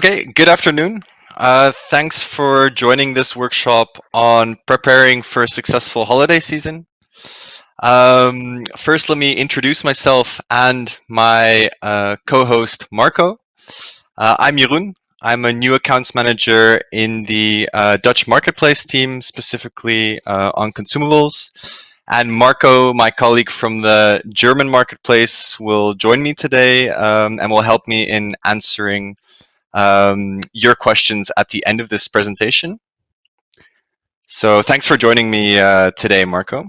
Okay, good afternoon. Thanks for joining this workshop on preparing for a successful holiday season. First, let me introduce myself and my co-host Marco. I'm Jeroen. I'm a new accounts manager in the Dutch marketplace team, specifically on consumables. And Marco, my colleague from the German marketplace, will join me today and will help me in answering your questions at the end of this presentation. So thanks for joining me today, Marco.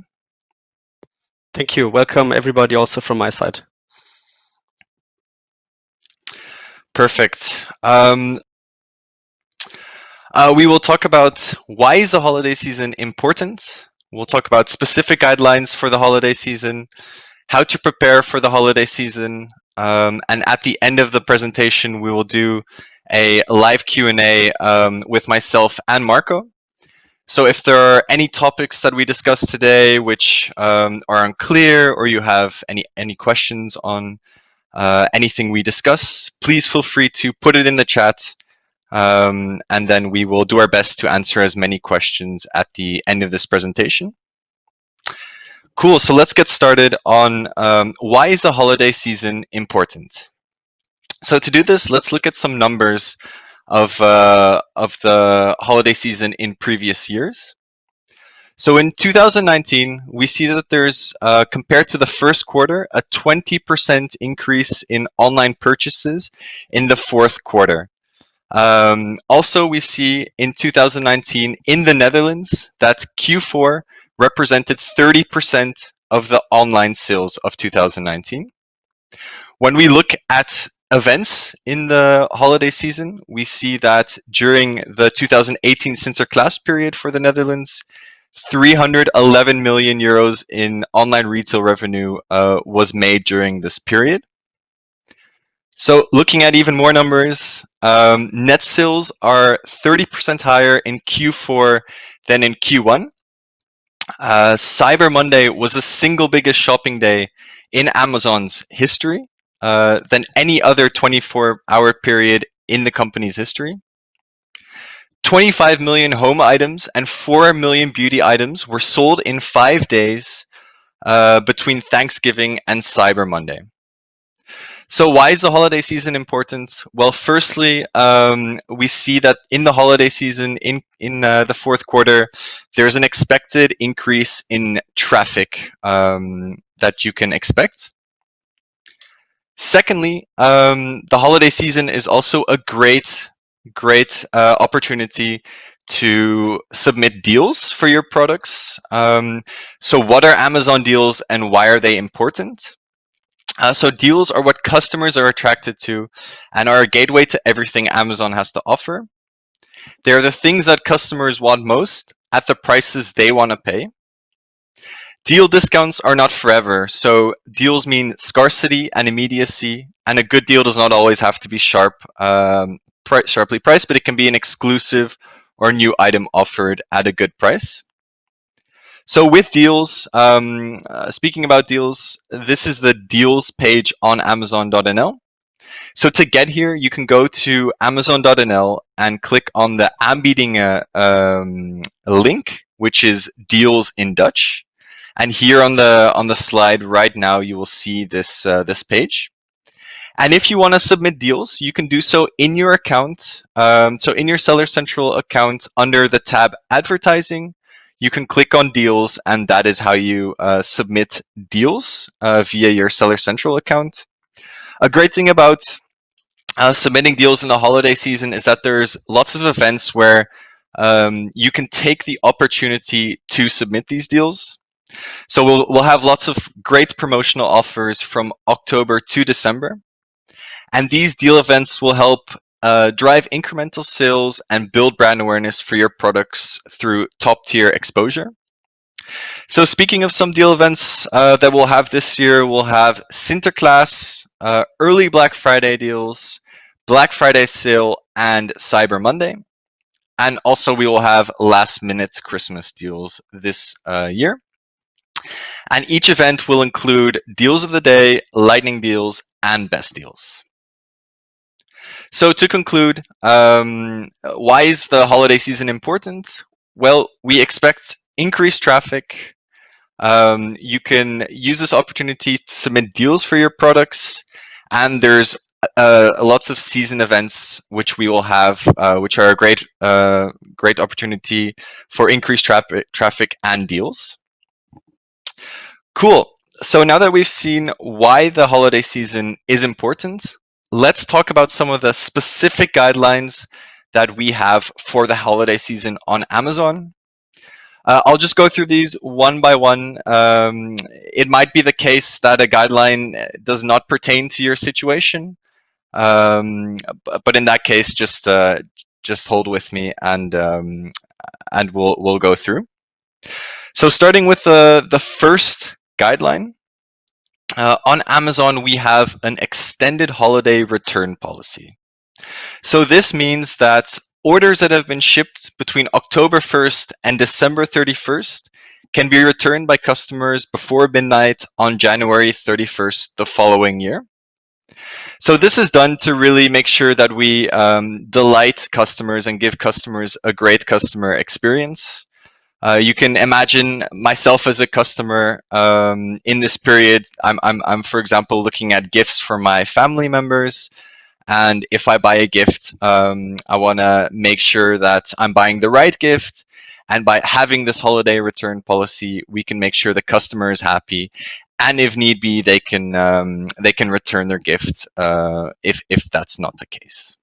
Thank you. Welcome everybody also from my side. Perfect. We will talk about why is the holiday season important. We'll talk about specific guidelines for the holiday season, how to prepare for the holiday season, and at the end of the presentation, we will do a live Q&A with myself and Marco. So if there are any topics that we discussed today which are unclear, or you have any questions on anything we discuss, please feel free to put it in the chat, and then we will do our best to answer as many questions at the end of this presentation. Cool, so let's get started on why is the holiday season important? So to do this, let's look at some numbers of the holiday season in previous years. So in 2019, we see that there's, compared to the first quarter, a 20% increase in online purchases in the fourth quarter. Also, we see in 2019 in the Netherlands that Q4 represented 30% of the online sales of 2019. When we look at events in the holiday season, we see that during the 2018 Sinterklaas period for the Netherlands, 311 million euros in online retail revenue was made during this period. So looking at even more numbers, net sales are 30% higher in Q4 than in Q1. Cyber Monday was the single biggest shopping day in Amazon's history than any other 24-hour period in the company's history. 25 million home items and 4 million beauty items were sold in 5 days between Thanksgiving and Cyber Monday. So why is the holiday season important? Well, firstly, we see that in the holiday season, in the fourth quarter, there's an expected increase in traffic that you can expect. Secondly, the holiday season is also a great opportunity to submit deals for your products. So what are Amazon deals and why are they important? So deals are what customers are attracted to and are a gateway to everything Amazon has to offer. They're the things that customers want most at the prices they want to pay. Deal discounts are not forever, so deals mean scarcity and immediacy, and a good deal does not always have to be sharply priced, but it can be an exclusive or new item offered at a good price. So with deals, speaking about deals, this is the deals page on Amazon.nl. So to get here, you can go to Amazon.nl and click on the aanbiedingen link, which is deals in Dutch. And here on the slide right now, you will see this page. And if you want to submit deals, you can do so in your account. So in your Seller Central account, under the tab Advertising, you can click on Deals, and that is how you submit deals via your Seller Central account. A great thing about submitting deals in the holiday season is that there's lots of events where you can take the opportunity to submit these deals. So we'll have lots of great promotional offers from October to December. And these deal events will help drive incremental sales and build brand awareness for your products through top-tier exposure. So speaking of some deal events that we'll have this year, we'll have Sinterklaas, early Black Friday deals, Black Friday sale, and Cyber Monday. And also we will have last-minute Christmas deals this year. And each event will include deals of the day, lightning deals, and best deals. So to conclude, why is the holiday season important? Well, we expect increased traffic. You can use this opportunity to submit deals for your products, and there's lots of season events which we will have, which are a great opportunity for increased traffic and deals. Cool. So now that we've seen why the holiday season is important, let's talk about some of the specific guidelines that we have for the holiday season on Amazon. I'll just go through these one by one. It might be the case that a guideline does not pertain to your situation, but in that case, just hold with me and we'll go through. So starting with the first guideline. On Amazon, we have an extended holiday return policy. So this means that orders that have been shipped between October 1st and December 31st can be returned by customers before midnight on January 31st the following year. So this is done to really make sure that we delight customers and give customers a great customer experience. You can imagine myself as a customer in this period. I'm, for example, looking at gifts for my family members. And if I buy a gift, I want to make sure that I'm buying the right gift. And by having this holiday return policy, we can make sure the customer is happy. And if need be, they can return their gift if that's not the case.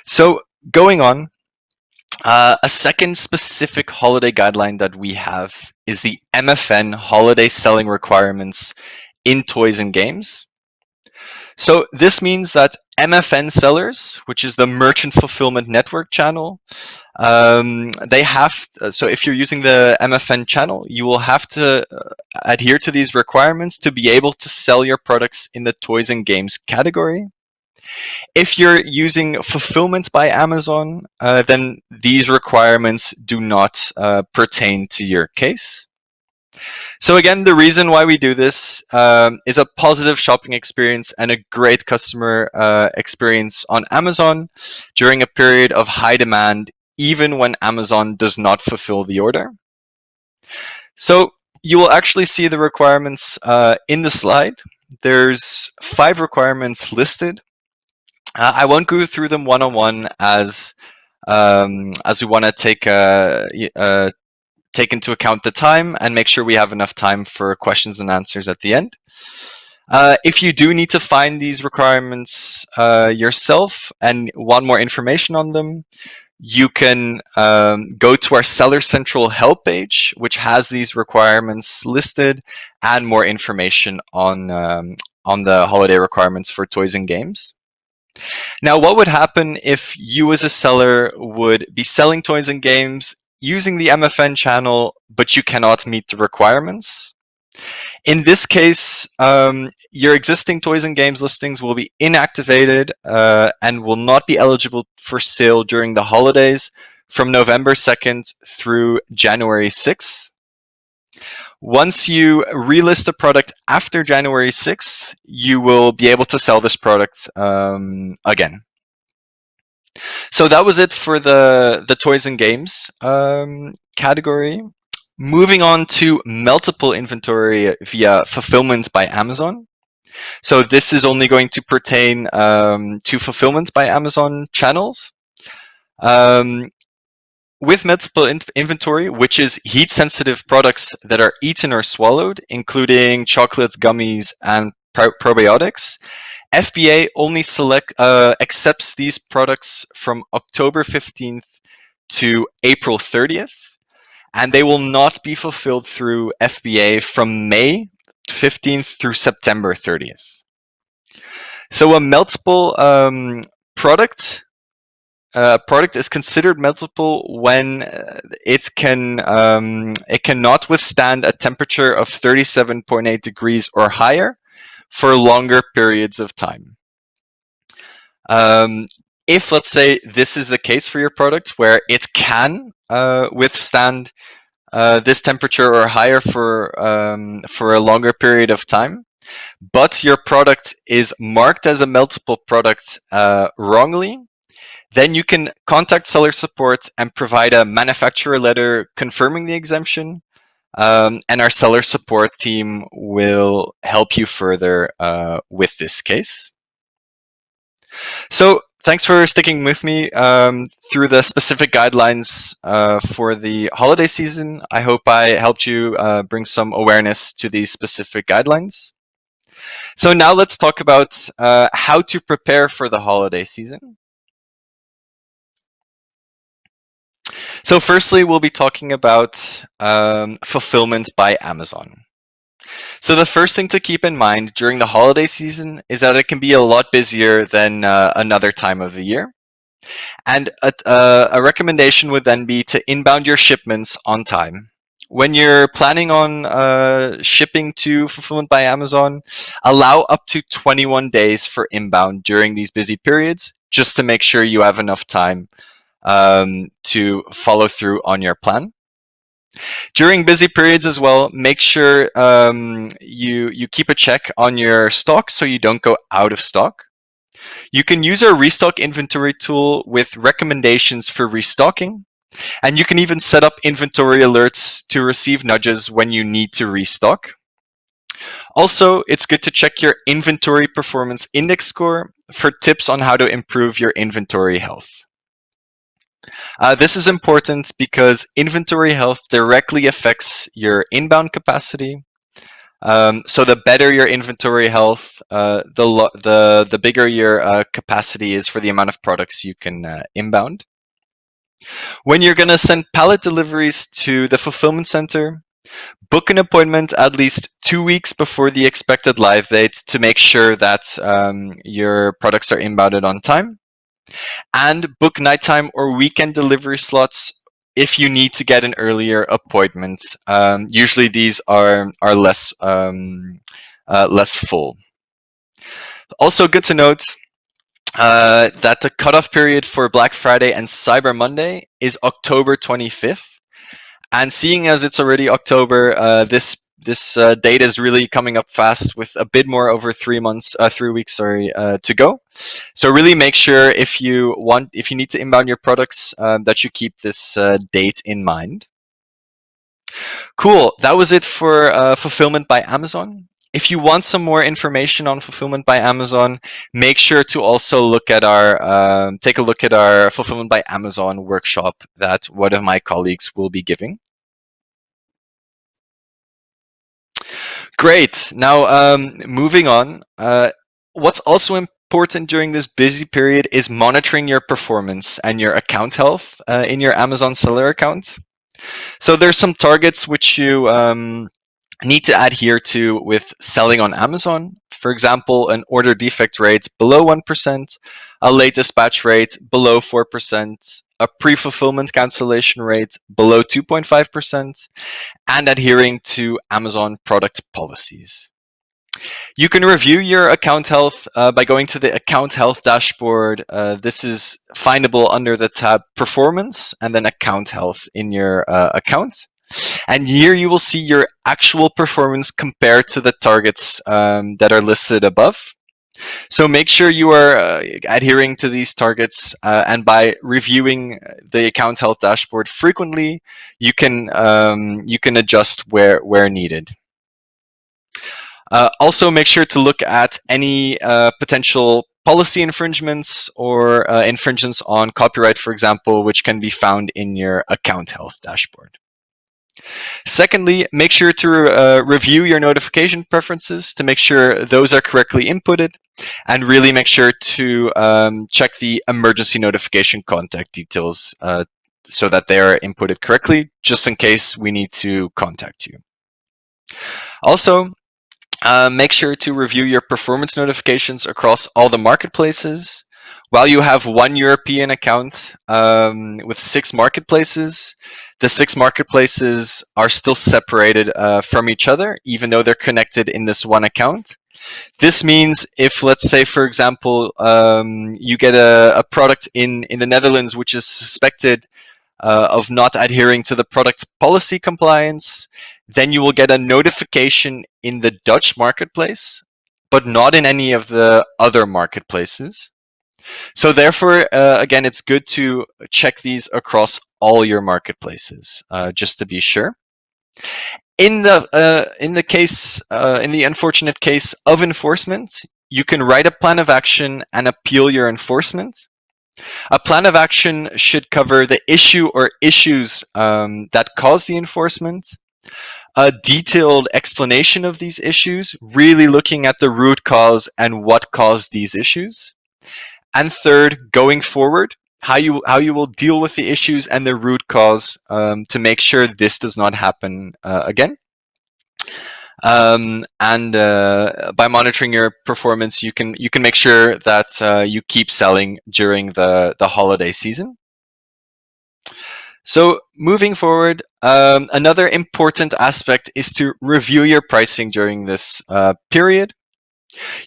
So going on, a second specific holiday guideline that we have is the MFN holiday selling requirements in toys and games. So this means that MFN sellers, which is the Merchant Fulfillment Network channel, they have, so if you're using the MFN channel, you will have to adhere to these requirements to be able to sell your products in the toys and games category. If you're using fulfillment by Amazon, then these requirements do not pertain to your case. So again, the reason why we do this is a positive shopping experience and a great customer experience on Amazon during a period of high demand, even when Amazon does not fulfill the order. So you will actually see the requirements in the slide. There's 5 requirements listed. I won't go through them one on one as we want to take into account the time and make sure we have enough time for questions and answers at the end. If you do need to find these requirements yourself and want more information on them, you can go to our Seller Central help page, which has these requirements listed and more information on the holiday requirements for toys and games. Now, what would happen if you as a seller would be selling toys and games using the MFN channel, but you cannot meet the requirements? In this case, your existing toys and games listings will be inactivated and will not be eligible for sale during the holidays from November 2nd through January 6th. Once you relist a product after January 6th, you will be able to sell this product again. So that was it for the toys and games category. Moving on to multiple inventory via fulfillment by Amazon. So this is only going to pertain to fulfillment by Amazon channels. With multiple inventory, which is heat-sensitive products that are eaten or swallowed, including chocolates, gummies, and probiotics, FBA only accepts these products from October 15th to April 30th, and they will not be fulfilled through FBA from May 15th through September 30th. So a multiple product is considered multiple when it cannot withstand a temperature of 37.8 degrees or higher for longer periods of time. If, let's say, this is the case for your product where it can withstand this temperature or higher for a longer period of time, but your product is marked as a multiple product wrongly, then you can contact seller support and provide a manufacturer letter confirming the exemption. And our seller support team will help you further with this case. So thanks for sticking with me through the specific guidelines for the holiday season. I hope I helped you bring some awareness to these specific guidelines. So now let's talk about how to prepare for the holiday season. So firstly, we'll be talking about fulfillment by Amazon. So the first thing to keep in mind during the holiday season is that it can be a lot busier than another time of the year. And a recommendation would then be to inbound your shipments on time. When you're planning on shipping to Fulfillment by Amazon, allow up to 21 days for inbound during these busy periods, just to make sure you have enough time to follow through on your plan. During busy periods as well, make sure you keep a check on your stock so you don't go out of stock. You can use our restock inventory tool with recommendations for restocking, and you can even set up inventory alerts to receive nudges when you need to restock. Also, it's good to check your inventory performance index score for tips on how to improve your inventory health. This is important because inventory health directly affects your inbound capacity. So the better your inventory health, the bigger your capacity is for the amount of products you can inbound. When you're going to send pallet deliveries to the fulfillment center, book an appointment at least 2 weeks before the expected live date to make sure that your products are inbounded on time. And book nighttime or weekend delivery slots if you need to get an earlier appointment. Usually these are less full. Also good to note that the cutoff period for Black Friday and Cyber Monday is October 25th. And seeing as it's already October, this date is really coming up fast with a bit more over 3 weeks, to go. So really make sure if you need to inbound your products, that you keep this date in mind. Cool. That was it for Fulfillment by Amazon. If you want some more information on Fulfillment by Amazon, make sure to also take a look at our Fulfillment by Amazon workshop that one of my colleagues will be giving. Great. Now, moving on. What's also important during this busy period is monitoring your performance and your account health in your Amazon seller account. So there's some targets which you need to adhere to with selling on Amazon. For example, an order defect rate below 1%, a late dispatch rate below 4%, a pre-fulfillment cancellation rate below 2.5%, and adhering to Amazon product policies. You can review your account health by going to the account health dashboard. This is findable under the tab Performance and then Account Health in your account. And here you will see your actual performance compared to the targets that are listed above. So make sure you are adhering to these targets, and by reviewing the account health dashboard frequently, you can adjust where needed. Also, make sure to look at any potential policy infringements or infringements on copyright, for example, which can be found in your account health dashboard. Secondly, make sure to review your notification preferences to make sure those are correctly inputted, and really make sure to check the emergency notification contact details so that they are inputted correctly, just in case we need to contact you. Also, make sure to review your performance notifications across all the marketplaces. While you have one European account with 6 marketplaces, the 6 marketplaces are still separated from each other, even though they're connected in this one account. This means if, let's say, for example, you get a product in the Netherlands which is suspected of not adhering to the product policy compliance, then you will get a notification in the Dutch marketplace, but not in any of the other marketplaces. So therefore, again, it's good to check these across all your marketplaces, just to be sure. In the unfortunate case of enforcement, you can write a plan of action and appeal your enforcement. A plan of action should cover the issue or issues that cause the enforcement, a detailed explanation of these issues, really looking at the root cause and what caused these issues. And third, going forward, how you will deal with the issues and the root cause to make sure this does not happen again. And by monitoring your performance, you can make sure that you keep selling during the holiday season. So moving forward, another important aspect is to review your pricing during this period.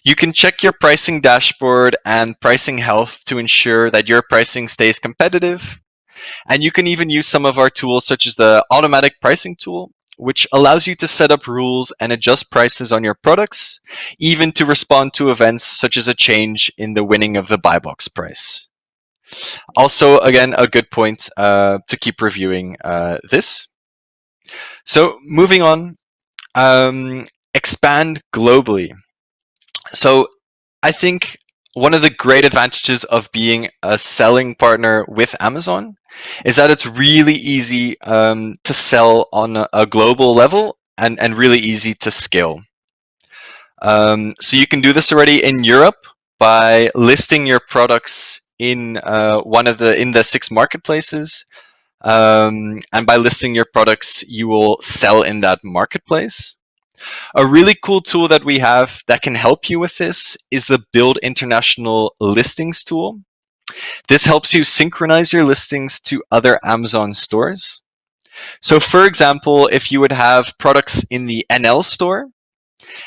You can check your pricing dashboard and pricing health to ensure that your pricing stays competitive. And you can even use some of our tools, such as the automatic pricing tool, which allows you to set up rules and adjust prices on your products, even to respond to events such as a change in the winning of the buy box price. Also, again, a good point to keep reviewing this. So moving on, expand globally. So I think one of the great advantages of being a selling partner with Amazon is that it's really easy to sell on a global level and really easy to scale. So you can do this already in Europe by listing your products in in the 6 marketplaces. And by listing your products, you will sell in that marketplace. A really cool tool that we have that can help you with this is the Build International Listings tool. This helps you synchronize your listings to other Amazon stores. So for example, if you would have products in the NL store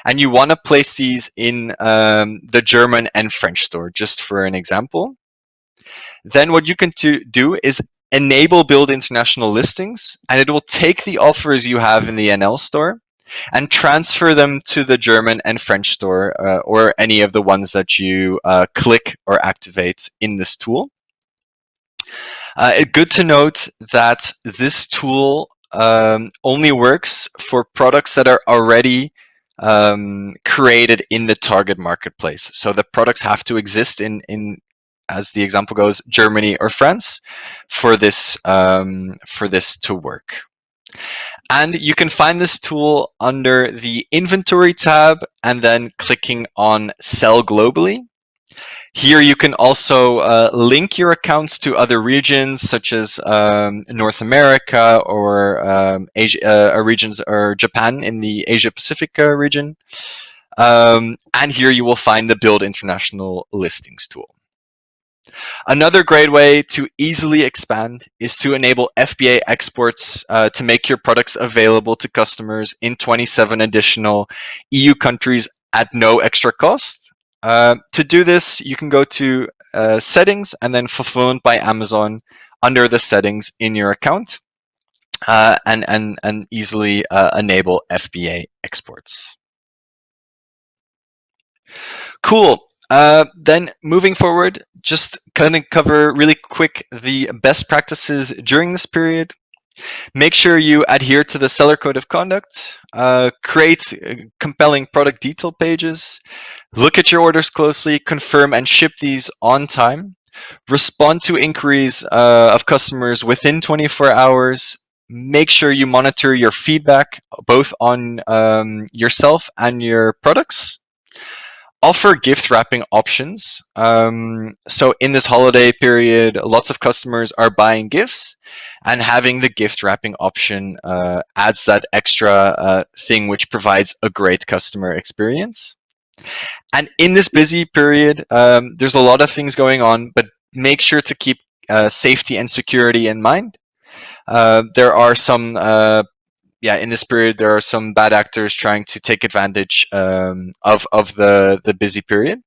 and you want to place these in the German and French store, just for an example, then what you can do is enable Build International Listings, and it will take the offers you have in the NL store and transfer them to the German and French store, or any of the ones that you click or activate in this tool. Good to note that this tool only works for products that are already created in the target marketplace. So the products have to exist in, as the example goes, Germany or France for this to work. And you can find this tool under the Inventory tab and then clicking on Sell Globally. Here you can also link your accounts to other regions, such as North America or Asia, regions, or Japan in the Asia Pacific region. And here you will find the Build International Listings tool. Another great way to easily expand is to enable FBA exports to make your products available to customers in 27 additional EU countries at no extra cost. To do this, you can go to Settings and then Fulfillment by Amazon under the settings in your account, and easily enable FBA exports. Cool. Then moving forward, just kind of cover really quick the best practices during this period. Make sure you adhere to the seller code of conduct, create compelling product detail pages, look at your orders closely, confirm and ship these on time, respond to inquiries of customers within 24 hours, make sure you monitor your feedback both on yourself and your products. Offer gift wrapping options. So in this holiday period, lots of customers are buying gifts, and having the gift wrapping option adds that extra thing which provides a great customer experience. And in this busy period, there's a lot of things going on, but make sure to keep safety and security in mind. There are some in this period, there are some bad actors trying to take advantage of the busy period.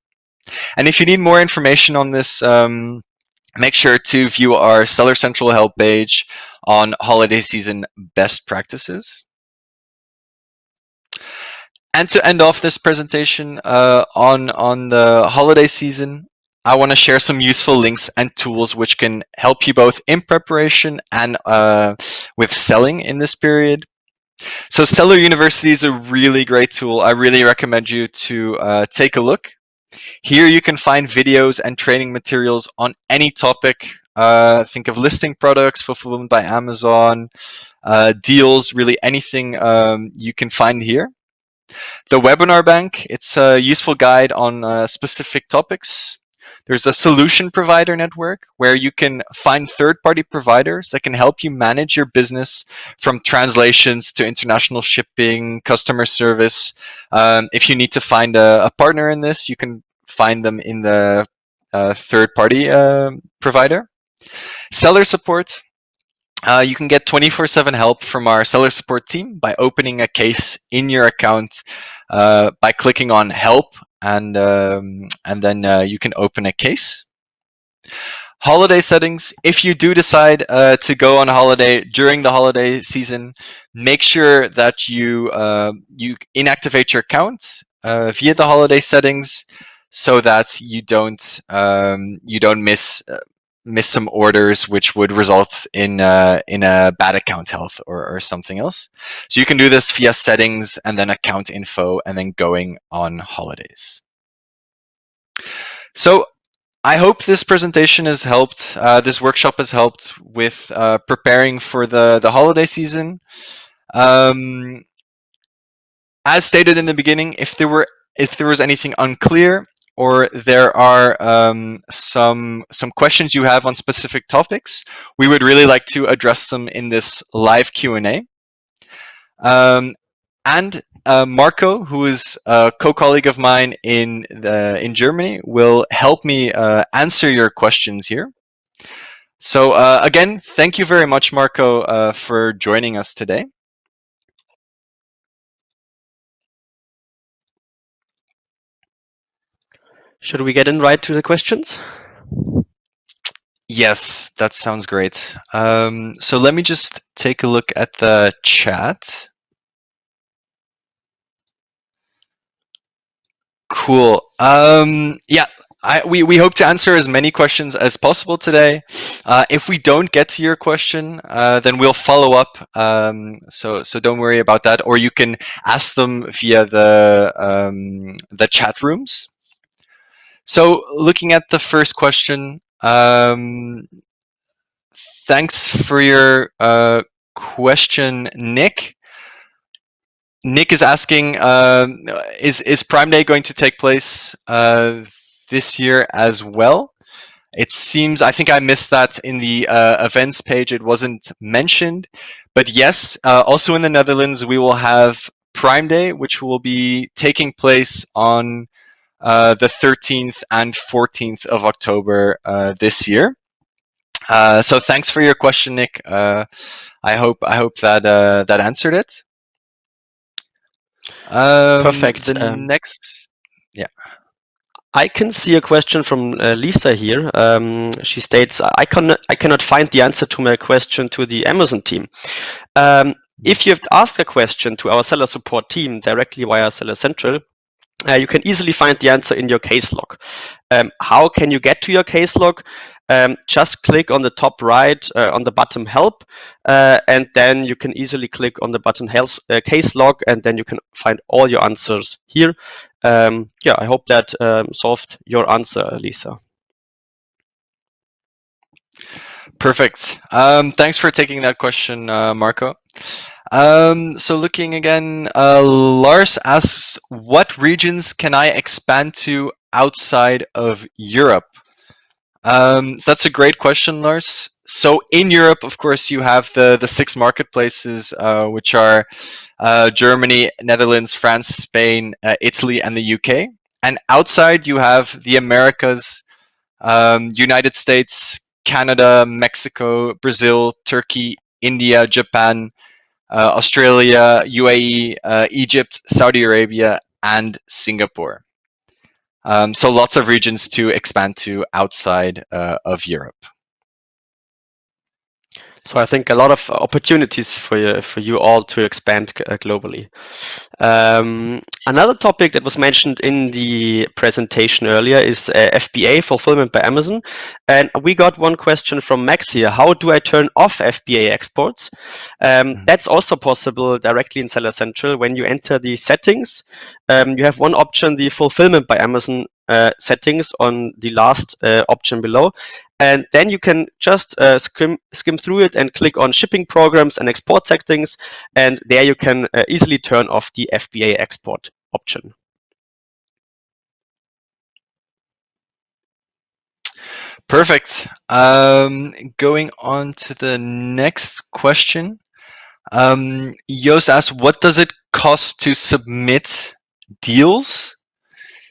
And if you need more information on this make sure to view our Seller Central help page on holiday season best practices. And to end off this presentation on the holiday season, I want to share some useful links and tools which can help you both in preparation and with selling in this period. So Seller University is a really great tool. I really recommend you to take a look. Here you can find videos and training materials on any topic. Think of listing products, fulfillment by Amazon, deals, really anything you can find here. The Webinar Bank, it's a useful guide on specific topics. There's a solution provider network where you can find third-party providers that can help you manage your business from translations to international shipping, customer service. If you need to find a partner in this, you can find them in the third-party provider. Seller support. You can get 24/7 help from our seller support team by opening a case in your account by clicking on help, and then you can open a case. Holiday settings. If you do decide to go on a holiday during the holiday season, make sure that you inactivate your account via the holiday settings so that you don't miss some orders, which would result in a bad account health or something else. So you can do this via settings and then account info and then going on holidays. So I hope this presentation has helped. This workshop has helped with preparing for the holiday season. As stated in the beginning, if there was anything unclear or there are some questions you have on specific topics, we would really like to address them in this live Q&A. And Marco, who is a co-colleague of mine in Germany, will help me answer your questions here. So again, thank you very much, Marco, for joining us today. Should we get in right to the questions? Yes, that sounds great. So let me just take a look at the chat. Cool. Yeah, we hope to answer as many questions as possible today. If we don't get to your question, then we'll follow up. So don't worry about that. Or you can ask them via the chat rooms. So looking at the first question, thanks for your question, Nick. Nick is asking, is Prime Day going to take place this year as well? It seems, I think I missed that in the events page. It wasn't mentioned. But yes, also in the Netherlands, we will have Prime Day, which will be taking place on the 13th and 14th of October this year. So thanks for your question, Nick. I hope that that answered it. Perfect. The next, yeah. I can see a question from Lisa here. She states, I cannot find the answer to my question to the Amazon team. If you have asked a question to our seller support team directly via Seller Central, you can easily find the answer in your case log. How can you get to your case log? Just click on the top right on the button help, and then you can easily click on the button case log, and then you can find all your answers here. Yeah, I hope that solved your answer, Lisa. Perfect. Thanks for taking that question, Marco. So looking again, Lars asks, what regions can I expand to outside of Europe? That's a great question, Lars. So in Europe, of course, you have the 6 marketplaces, which are Germany, Netherlands, France, Spain, Italy, and the UK. And outside, you have the Americas, United States, Canada, Mexico, Brazil, Turkey, India, Japan, Australia, UAE, Egypt, Saudi Arabia, and Singapore. So lots of regions to expand to outside of Europe. So I think a lot of opportunities for you all to expand globally. Another topic that was mentioned in the presentation earlier is FBA, Fulfillment by Amazon. And we got one question from Max here. How do I turn off FBA exports? That's also possible directly in Seller Central. When you enter the settings, you have one option, the Fulfillment by Amazon settings on the last option below. And then you can just skim through it and click on shipping programs and export settings. And there you can easily turn off the FBA export option. Perfect. Going on to the next question. Jos asks, what does it cost to submit deals?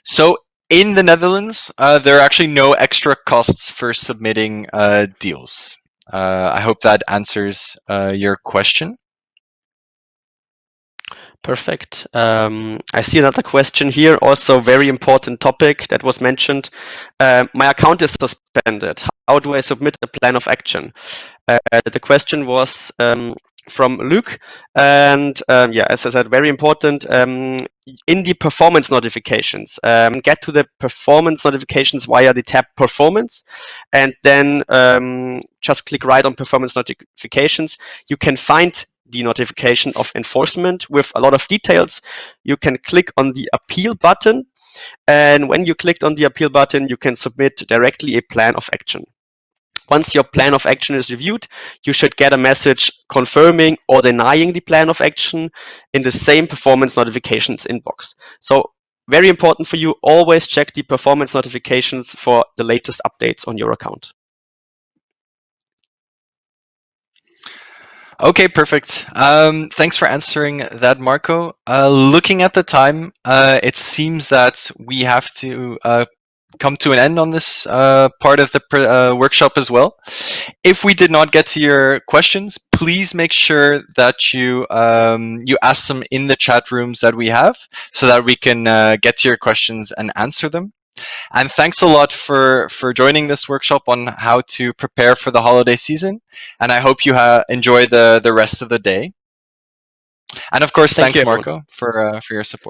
So in the Netherlands, there are actually no extra costs for submitting deals. I hope that answers your question. Perfect. I see another question here, also very important topic that was mentioned. My account is suspended. How do I submit a plan of action? The question was from Luke, and yeah, as I said, very important. In the performance notifications, get to the performance notifications via the tab Performance, and then just click right on Performance notifications. You can find the notification of enforcement with a lot of details. You can click on the appeal button, and when you clicked on the appeal button, you can submit directly a plan of action. Once your plan of action is reviewed, you should get a message confirming or denying the plan of action in the same performance notifications inbox. So very important for you, always check the performance notifications for the latest updates on your account. Okay, perfect. Thanks for answering that, Marco. Looking at the time, it seems that we have to come to an end on this part of the workshop as well. If we did not get to your questions, please make sure that you ask them in the chat rooms that we have, so that we can get to your questions and answer them. And thanks a lot for joining this workshop on how to prepare for the holiday season. And I hope you enjoy the rest of the day. And of course, Thank you, thanks, everyone. Marco, for your support.